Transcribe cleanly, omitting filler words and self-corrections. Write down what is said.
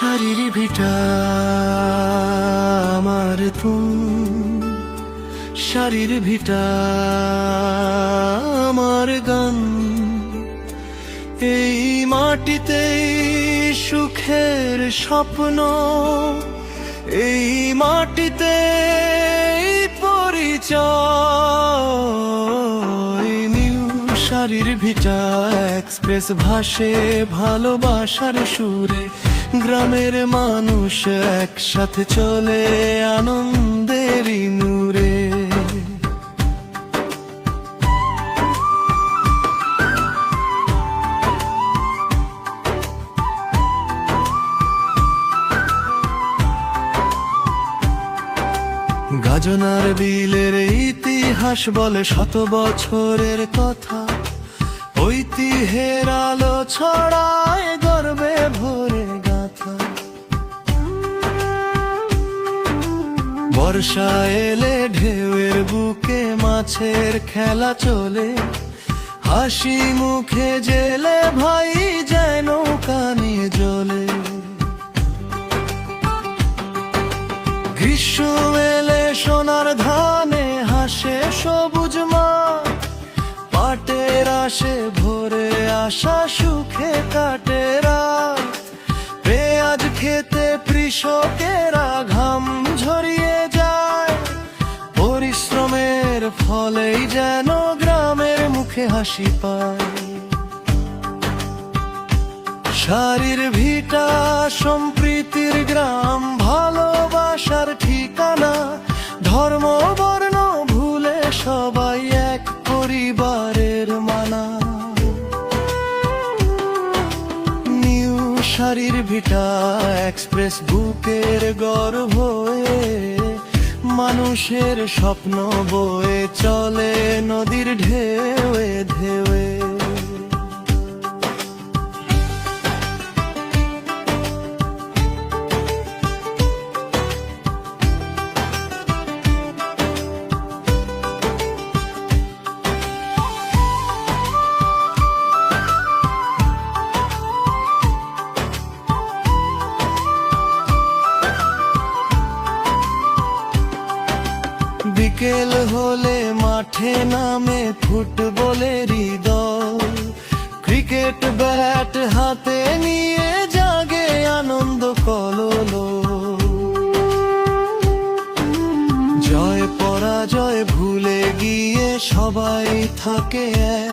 শাড়ির ভিটা আমার তুম, শাড়ির ভিটা আমার গান, এই মাটিতে সুখের স্বপ্ন, এই মাটিতে পরিচয়। নিউ শাড়ির ভিটা এক্সপ্রেস ভাসে ভালোবাসার সুরে, গ্রামের মানুষ একসাথে চলে আনন্দের নূরে। গাজনার বিলের ইতিহাস বলে শত বছরের কথা, ঐতিহ্যের আলো ছড়ায় গর্বে ভরে গাথা। বর্ষা এলে ঢেউয়ের বুকে মাছের খেলা চলে, হাসি মুখে জেলে ভাই যায় নৌকা নিয়ে জ্বলে। গ্রীষ্ম এলে সোনার ধানে হাসে সবুজ মাঠ, পাটের আসে ভোরে আসা সুখে কাটে রাত। পেঁয়াজ খেতে কৃষকেরা ঘাম ঝরিয়ে যায়, পরিশ্রমের ফলেই যেন গ্রামের মুখে হাসি পায়। শাড়ির ভিটা সম্প্রীতির গ্রাম, ভালোবাসার ঠিকানা, ধর্ম বর্ণ ভুলে সবাই এক পরিবারের মানা। নিউ শাড়ির ভিটা এক্সপ্রেস বুকের গর্ব হয়ে, মানুষের স্বপ্ন বয়ে চলে নদীর ঢেউয়ে ঢেউয়ে। বিকেল হলে মাঠে নামে ফুটবলেরই দল, ক্রিকেট ব্যাট হাতে নিয়ে জাগে আনন্দ কললো। জয় পরাজয় ভুলে গিয়ে সবাই থাকে এক।